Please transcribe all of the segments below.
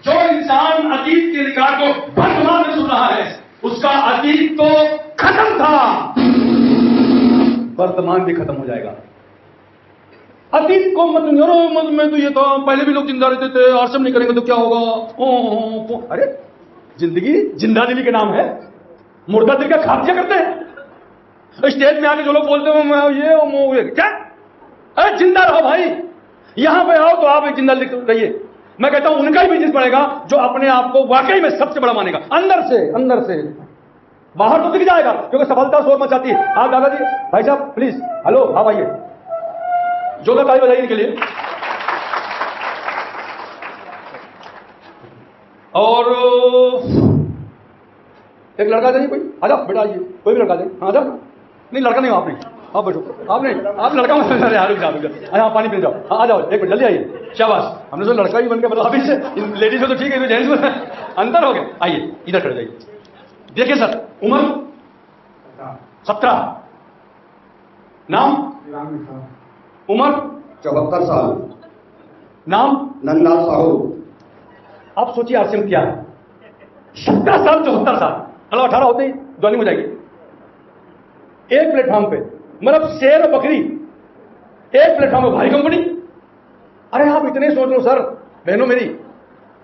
जो इंसान अतीत के रिकॉर्ड को वर्तमान में सुन रहा है, उसका अतीत तो खत्म था, वर्तमान भी खत्म हो जाएगा। अतीत को मत में तो ये था, पहले भी लोग जिंदा रहते थे, आश्रम नहीं करेंगे तो क्या होगा। अरे जिंदगी जिंदा दिली के नाम है, मुर्दा दिल का खाक करते हैं। स्टेज में आके जो लोग बोलते हो ये क्या, अरे जिंदा रहो भाई, यहां पे आओ तो आप एक जिंदा रहिए। मैं कहता हूं उनका ही बिजनेस बढ़ेगा जो अपने आप को वाकई में सबसे बड़ा मानेगा, अंदर से बाहर तो दिख जाएगा, क्योंकि सफलता शोर मचाती है। हाँ दादाजी, भाई साहब प्लीज, हेलो, हाँ भाई, जोरदार ताली बजाइए इनके लिए। और एक लड़का चाहिए कोई, आ जाओ बेटा, आइए, कोई भी लड़का चाहिए। हाँ जाओ, नहीं लड़का नहीं हो आप, नहीं आप बैठो, आप नहीं, आप लड़का मत, रुक जाओ, हाँ पानी पी जाओ, हाँ आ जाओ, एक मिनट जल्दी आइए, शाबाश। हमने तो लड़का ही बन के, मतलब अभी से लेडीज में तो ठीक है, जेंट्स में अंतर हो गया। आइए इधर खड़े जाइए। देखिए सर, उम्र 17, नाम उम्र 74 साल, नाम नंदलाल साहू। आप सोचिए आश्रम क्या है, 17 साल 74 साल, मतलब 18 होते ही ज्वाइनिंग हो जाएगी। एक प्लेटफॉर्म पे, मतलब शेर और बकरी एक प्लेटफॉर्म पे, भारी कंपनी। अरे आप इतने सोच लो सर, बहनों मेरी,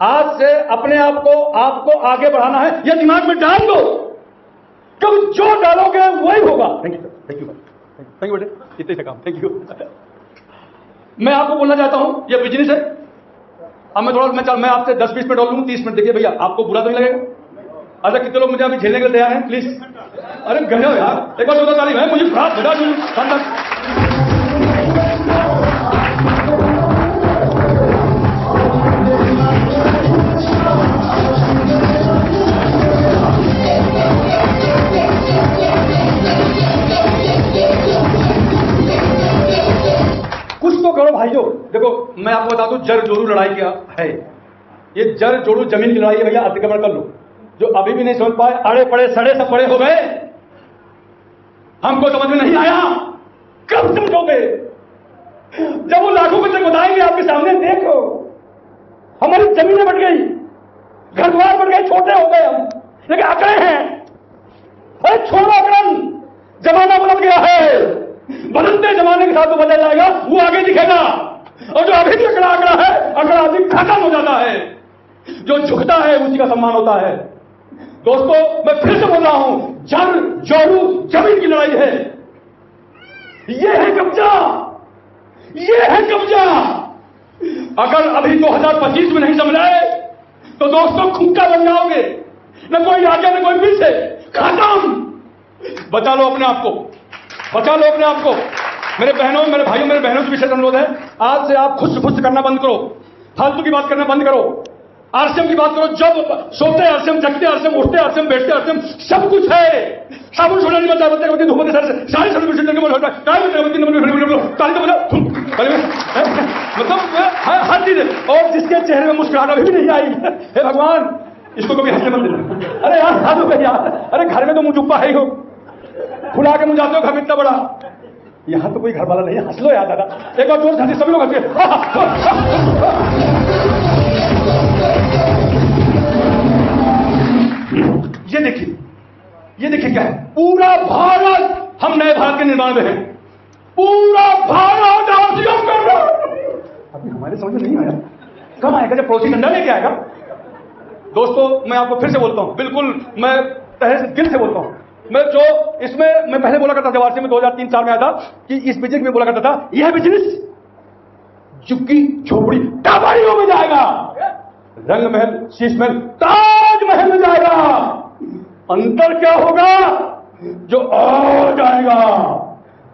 आज से अपने आप को आपको आगे बढ़ाना है, यह दिमाग में डाल दो, क्योंकि जो डालोगे वही होगा। थैंक यू, थैंक यू बेटे, इतने से काम, थैंक यू। मैं आपको बोलना चाहता हूं, यह बिजनेस है। अब मैं आपसे 10-20 मिनट और लूंगा, 30 मिनट। देखिए भैया, आपको बुरा तो नहीं लगेगा? अच्छा, कितने लोग मुझे अभी झेलने के लिए तैयार हैं? प्लीज, अरे गए यार, एक बार जोरदार ताली है, मुझे बड़ा बता दूं। कुछ तो करो भाइयों। देखो मैं आपको बता दूं, जर जोरू लड़ाई क्या है, ये जर जोरू जमीन की लड़ाई है भैया, अतिक्रमण कर लो। जो अभी भी नहीं समझ पाए, अड़े पड़े सड़े सब बड़े हो गए, हमको समझ में नहीं आया, कब समझोगे? जब वो लाखों बच्चे बताएंगे आपके सामने, देखो हमारी जमीनें बढ़ गई, घर द्वार बढ़ गए, छोटे हो गए हम, लेकिन आंकड़े हैं। अरे छोड़ो आंकड़न, जमाना बदल गया है, बदलते जमाने के साथ तो बदल जाएगा, वो आगे दिखेगा। और जो अभी भी आंकड़ा है, आंकड़ा अभी खत्म हो जाता है। जो झुकता है उसी का सम्मान होता है। दोस्तों मैं फिर से बोल रहा हूं, जर जोरू जमीन की लड़ाई है, ये है कब्जा, ये है कब्जा। अगर अभी 2025 में नहीं समझाए तो दोस्तों खूंटा बन जाओगे, न कोई आगे न कोई पीछे, खत्म। बचा लो अपने आप को, बचा लो अपने आप को। मेरे बहनों, मेरे भाइयों, मेरे बहनों से विशेष अनुरोध है, आज से आप खुश फुस करना बंद करो, फालतू की बात करना बंद करो, आरसीएम की बात करो। जब सोते आरसीएम, जगते आरसीएम, उठते आरसीएम, बैठते आरसीएम, सब कुछ है। साबुन छोड़ने में चाहते हैं, धूप सारे मतलब हर चीज, और जिसके चेहरे में मुस्कुराहट अभी भी नहीं आई, हे भगवान इसको कभी हंसने मत देना। अरे यार हाथ हो यार, अरे घर में तो मुंह चुप्पा है ही हो, खुला के मुंह जाते हो घर में इतना बड़ा, यहां तो कोई घर वाला नहीं है, हंस लो यार दादा, एक बार जोर से सभी लोग हंसिए। ये देखिए क्या है, पूरा भारत, हम नए भारत के निर्माण में हैं, पूरा भारत आरसीएम कर रहा है। अभी हमारे समझ में नहीं आया, कब आएगा? जब पड़ोसी डंडा लेके आएगा। दोस्तों मैं आपको फिर से बोलता हूं, बिल्कुल मैं तहे से दिल से बोलता हूं, मैं जो इसमें मैं पहले बोला करता था, जब में 2003-4 में आया था कि इस बिजनेस में बोला करता था, यह बिजनेस झुग्गी झोपड़ी टाबाड़ियों में जाएगा, रंग महल, शीश महल, ताजमहल में जाएगा। अंतर क्या होगा? जो आ जाएगा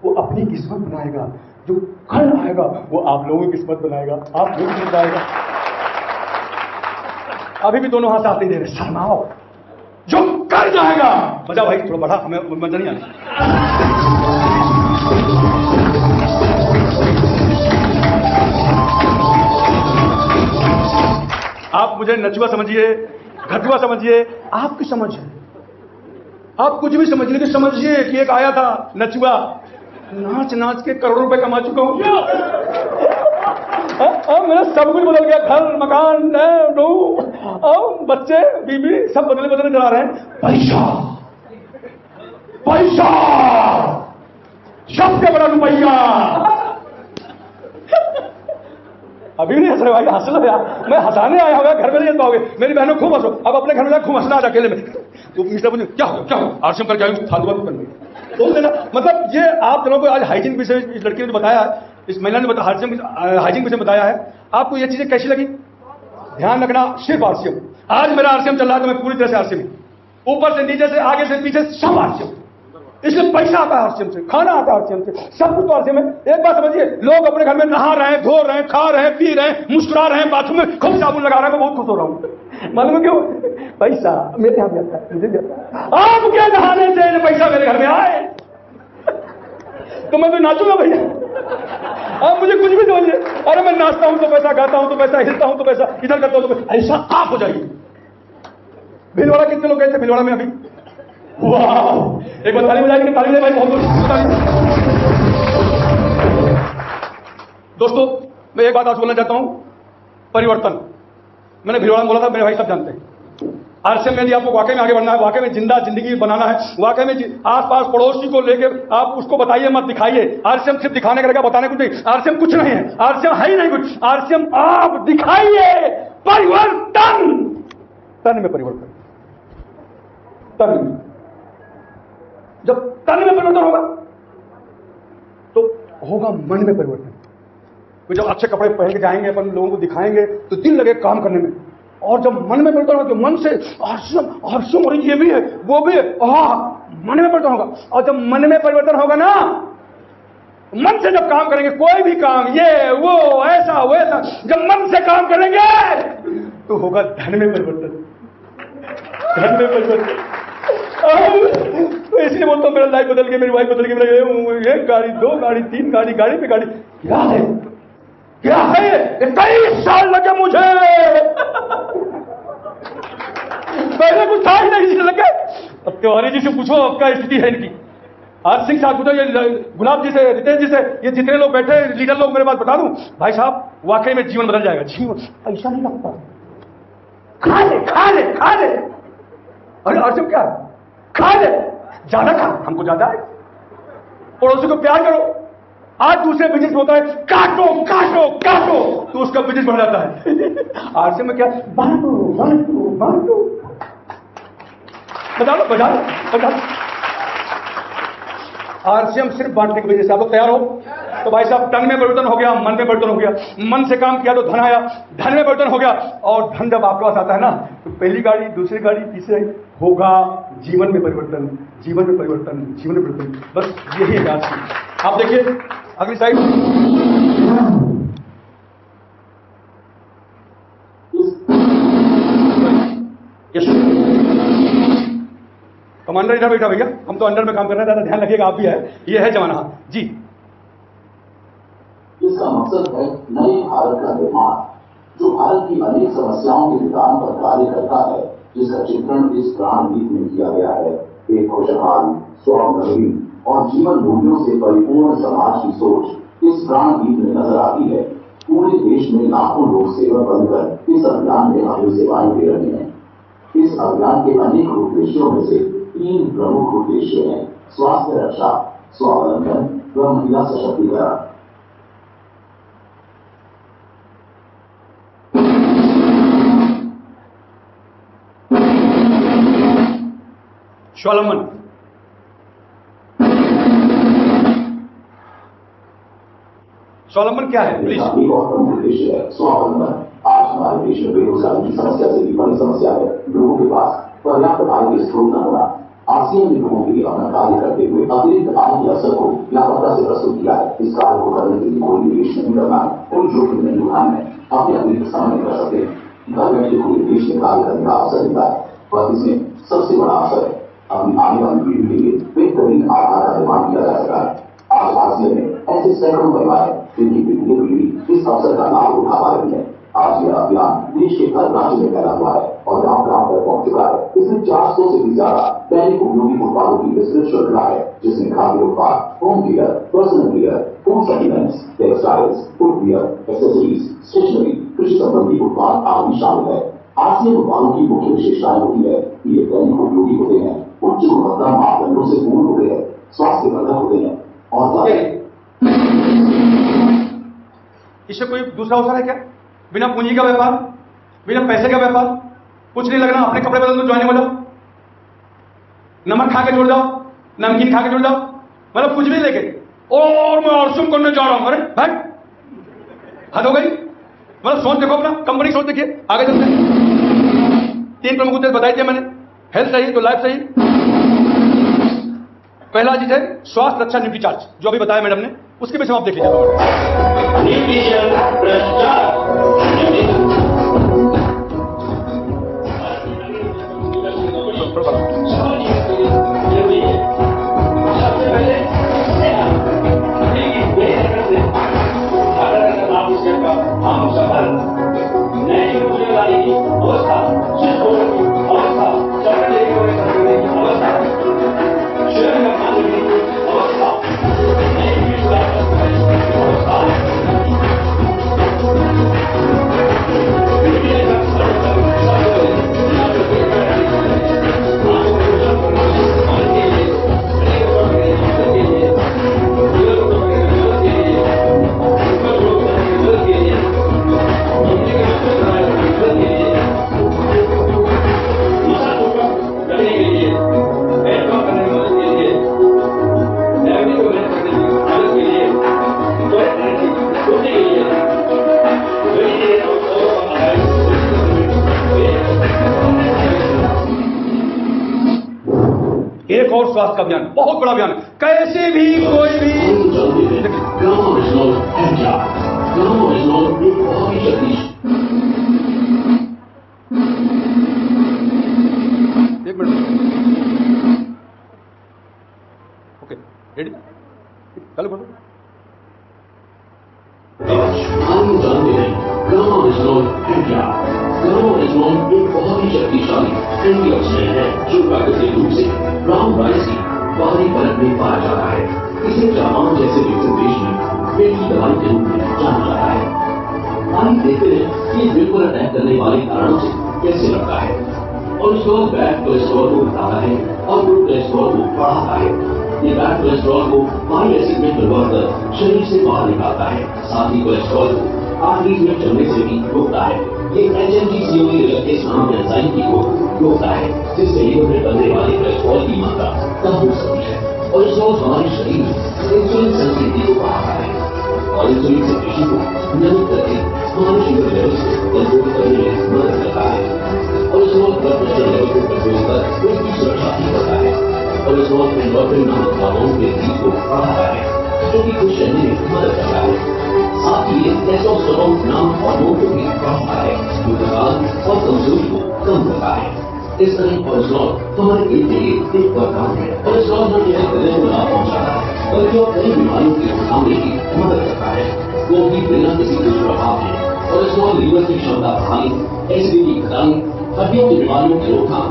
वो अपनी किस्मत बनाएगा, जो कल आएगा वो आप लोगों की किस्मत बनाएगा, आप लोगों की बनाएगा। अभी भी दोनों हाथ साथ नहीं दे रहे, शर्माओ, जो कर जाएगा। बजा भाई थोड़ा बढ़ा, हमें मजा नहीं आया। आप मुझे नचुआ समझिए, घटुआ समझिए, आपकी समझ है, आप कुछ भी समझ लीजिए, समझिए कि एक आया था नचुआ, नाच नाच के करोड़ों रुपए कमा चुका हूं। मेरा सब कुछ बदल गया, घर मकान बच्चे बीबी सब बदले बदले चला रहे हैं। पैसा पैसा सबसे बड़ा रुपया। अभी नहीं हंस रहे भाई, हंस लो यार, मैं हंसाने आया होगा, घर में नहीं हंस पाओगे। मेरी बहनों खूब हंसो, अब अपने घर में जाकर खूब हंसना आज अकेले में। तो मिस्टर बोले क्या हो आरसीएम करके आयु फालतू बात करनी बोल देना। मतलब ये आप जनों को आज हाइजीन विषय इस लड़की ने जो बताया है, इस महिला ने हाइजीन विषय बताया है, आपको ये चीजें कैसी लगी? ध्यान रखना, सिर्फ आरसीएम। आज मेरा आरसीएम चल रहा है तो मैं पूरी तरह से आरसीएम, ऊपर से नीचे से आगे से पीछे सब आरसीएम। इसलिए पैसा आता है आरसीएम से, खाना आता है आरसीएम से, सब कुछ तो आरसीएम है। एक बात समझिए, लोग अपने घर में नहा रहे हैं, धो रहे हैं, खा रहे हैं, पी रहे हैं, मुस्कुरा रहे हैं, बाथरूम में खूब साबुन लगा रहे हैं, मैं बहुत खुश हो रहा हूं। मालूम क्यों? पैसा मेरे यहाँ भी आता है, मुझे भी आता है। आप क्या नहाने से पैसा मेरे घर में आए तो मैं तो नाचूंगा भैया। आप मुझे कुछ भी समझिए, अरे मैं नाचता हूं तो पैसा, गाता हूं तो पैसा, हिलता हूं तो पैसा, इधर करता हूं तो पैसा, ऐसा आप हो जाइए। भीलवाड़ा कितने लोग गए थे भीलवाड़ा में अभी? वाह, एक बार ताली बजाएंगे, ताली बजाए भाई, बहुत बहुत। दोस्तों मैं एक बात आज बोलना चाहता हूं, परिवर्तन। मैंने भीलवाड़ा में बोला था, मेरे भाई सब जानते हैं। आरसीएम में यदि आपको वाकई में आगे बढ़ना है, वाकई में जिंदा जिंदगी बनाना है, वाकई में आसपास पड़ोसी को लेकर आप उसको बताइए मत दिखाइए। आरसीएम सिर्फ दिखाने का लगा, बताने कुछ नहीं। आरसीएम कुछ नहीं है, आरसीएम है ही नहीं कुछ। आरसीएम आप दिखाइए परिवर्तन, तन में परिवर्तन, तन में। जब तन में परिवर्तन होगा तो होगा मन में परिवर्तन। तो जब अच्छे कपड़े पहन के जाएंगे, अपन लोगों को दिखाएंगे तो दिल लगे काम करने में। और जब मन में परिवर्तन होगा तो मन से आरसीएम आरसीएम, और ये भी है वो भी है, मन में परिवर्तन होगा। और जब मन में परिवर्तन होगा ना, मन से जब काम करेंगे कोई भी काम, ये वो ऐसा वैसा, जब मन से काम करेंगे तो होगा धन में परिवर्तन, धन में परिवर्तन। तो इसलिए बोलता हूं मेरा लाइफ बदल गया, मेरी वाइफ बदल गई, मेरा एक गाड़ी, दो गाड़ी, तीन गाड़ी, गाड़ी पे गाड़ी। क्या है क्या है? 23 साल लगे मुझे, पहले कुछ था ही नहीं लगे। अब तिवारी जी से पूछो अब क्या स्थिति है इनकी। आज सिंह साहब पूछो, ये गुलाब जी से, रितेश जी से, ये जितने लोग बैठे लीडर लोग, मेरे पास बता दूं भाई साहब, वाकई में जीवन बदल जाएगा। जीवन ऐसा नहीं लगता, खा ले खा ले खा ले। अरे आरसीएम क्या है? खा ले, ज्यादा खा, हमको ज्यादा है। पड़ोसी को प्यार करो। आज दूसरे बिजनेस में होता है काटो काटो काटो, तो उसका बिजनेस बढ़ जाता है। आरसीएम में क्या? बांटो बांटो बांटो। बता लो बजा लो बजा लो। आरसीएम सिर्फ बांटने की वजह से। आप लोग तैयार हो? तो भाई साहब, तन में परिवर्तन हो गया, मन में परिवर्तन हो गया। मन से काम किया तो धन आया, धन में परिवर्तन हो गया। और धन जब आपके पास आता है ना, तो पहली गाड़ी, दूसरी गाड़ी, तीसरी होगा जीवन में परिवर्तन, जीवन में परिवर्तन, जीवन में परिवर्तन। बस यही है आज की। आप देखिए अगली साइड। कमांडर इधर बैठा भैया, हम तो अंडर में काम कर रहे हैं, ज्यादा ध्यान रखिएगा, आप भी है। ये है जमाना जी। इसका मकसद है नए भारत का निर्माण, जो भारत की अनेक समस्याओं के निदान पर कार्य करता है, जिसका चित्रण इस प्राण गीत में किया गया है। एक खुशहाल, स्वावलंबी और जीवन मूल्यों से परिपूर्ण समाज की सोच इस प्राण गीत में नजर आती है। पूरे देश में लाखों लोग सेवा बनकर इस अभियान में अपनी सेवाएं दे रहे हैं। इस अभियान के अनेक उद्देश्यों में से 3 प्रमुख उद्देश्य हैं: स्वास्थ्य रक्षा, स्वावलंबन व महिला सशक्तिकरण। स्वावलंबन, स्वावलंबन क्या है प्लीज? उद्देश्य है स्वावलंबन। आज हमारे देश में बेरोजगारी की समस्या से भी बड़ी समस्या है। लोगों के पास पर्याप्त आय के स्रोत न होना। आरसीएम ने लोगों के लिए अपना कार्य करते हुए अतिरिक्त आय के अवसर को व्यापकता से प्रस्तुत किया है। इस कार्य को करने के लिए कोई निवेश नहीं करना है, कोई जोखिम नहीं उठाना है, अपने अतिरिक्त समय कर सकते हैं। घर बैठे पूरे देश में कार्य करने का अवसर मिलता है, और इसमें सबसे बड़ा अवसर है अपनी आने वाली पीढ़ी के लिए बेहतरीन आधार का निर्माण किया जा सकता है। आज आरसीएम में ऐसे सैकड़ों परिवार हैं जिनकी पीढ़ी इस अवसर का लाभ उठा पा रही है। आज यह अभियान देश के हर राज्य में फैला हुआ है और गांव गांव तक पहुंच चुका है। इसमें 400 से भी ज्यादा दैनिक उपयोगी उत्पादों की विस्तृत श्रृंखला है, जिसमें खाद्य उत्पाद, home care, personal care, food supplements, textiles, footwear, accessories, stationery, कृषि संबंधी उत्पाद आदि शामिल है। आसियान उत्पादों की मुख्य विशेषताएं होती है कि ये दैनिक उपयोगी होते हैं, उच्च गुणवत्ता मापदंडों से पूर्ण होते हैं, स्वास्थ्य वर्धक होते हैं और इससे कोई दूसरा अवसर है क्या? बिना पूंजी का व्यापार, बिना पैसे का व्यापार, कुछ नहीं लगना, अपने कपड़े बदल दो, ज्वाइनिंग हो जाओ, नमक खा के जुड़ जाओ, नमकीन खा के जुड़ जाओ, मतलब कुछ भी लेके और मैं आरसूम करने जा रहा हूं। अरे भाई हद हो गई। मतलब सोच देखो, अपना कंपनी सोच देखिए, आगे चलते हैं। 3 प्रमुख उद्देश्य बताए थे मैंने। हेल्थ सही तो लाइफ सही। पहला चीज है स्वास्थ्य रक्षा न्यूट्रीचार्ज, जो अभी बताया मैडम ने, उसके विषय में आप देख लीजिए। एक और स्वास्थ्य का अभियान, बहुत बड़ा अभियान, कैसे भी कोई भी एक मिनट, ओके रेडी, चलो बोलो। ग्रामाइसोल एक बहुत ही शक्तिशाली एंटीऑक्सीडेंट है जो प्राकृतिक रूप से ब्राउन राइस की बाहरी परत में पाया जाता है। इसे जापान जैसे विकसित देश में पेट की दवाई के रूप में जाना जाता है। आइए देखते हैं कि दिल पर अटैक करने वाले कारणों से कैसे लगता है। कोलेस्ट्रॉल बैड कोलेस्ट्रॉल को घटाता है और गुड कोलेस्ट्रॉल को बढ़ाता है। ये बैड कोलेस्ट्रॉल को बाइल एसिड में कन्वर्ट कर शरीर से बाहर निकालता है। साथ ही कोलेस्ट्रॉल को आर्टरीज में जमने से भी रोकता है। ये HMG-CoA रिलेटेड नाम एंजाइम की को रोकता है, जिससे लीवर में बनने वाले कोलेस्ट्रॉल की मात्रा कम हो सकती है। कोलेस्ट्रॉल हमारे शरीर में इंसुलिन संस्कृति को बढ़ाता है और इंसुलिन सेक्रेशन को नियमित करके हमारे शुगर लेवल को कंट्रोल करने में मदद करता है। कोलेस्ट्रॉल ब्लड प्रेशर लेवल को कंट्रोल कर पेट की सुरक्षा भी करता है। कोलेस्ट्रॉल एंडोर्फिन नामक हार्मोन के रिलीज को बढ़ाता है, जो कि खुश रहने में मदद करता है। साथ ही टेस्टोस्टेरोन नामक हार्मोन को भी बढ़ाता है, जो थकान और कमजोरी को कम करता है। इस तरह कोलेस्ट्रॉल हमारे पेट के लिए एक वरदान है। कोलेस्ट्रॉल न केवल हृदय को लाभ पहुंचाता है, बल्कि और कई बीमारियों की रोकथाम में भी मदद करता है, वो भी बिना किसी दुष्प्रभाव के। कोलेस्ट्रॉल लीवर की क्षमता बढ़ाने, एसिडिटी घटाने, हड्डियों की बीमारियों की रोकथाम,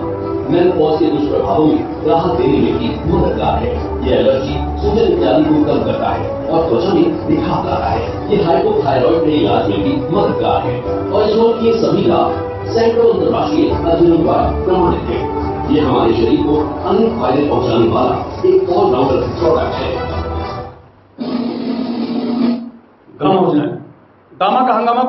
मेनोपॉज के दुष्प्रभावों में राहत देने में भी मददगार है। ये एलर्जी, सूजन इत्यादि को कम करता है और त्वचा में निखार लाता है। ये हाइपोथायरॉइड के इलाज में भी मददगार है। कोलेस्ट्रॉल के सभी लाभ सैकड़ों अंतर्राष्ट्रीय अध्ययनों द्वारा प्रमाणित है। ये हमारे शरीर को अनेक फायदे पहुंचाने वाला एक ऑलराउंडर प्रोडक्ट है। गामा का हंगामा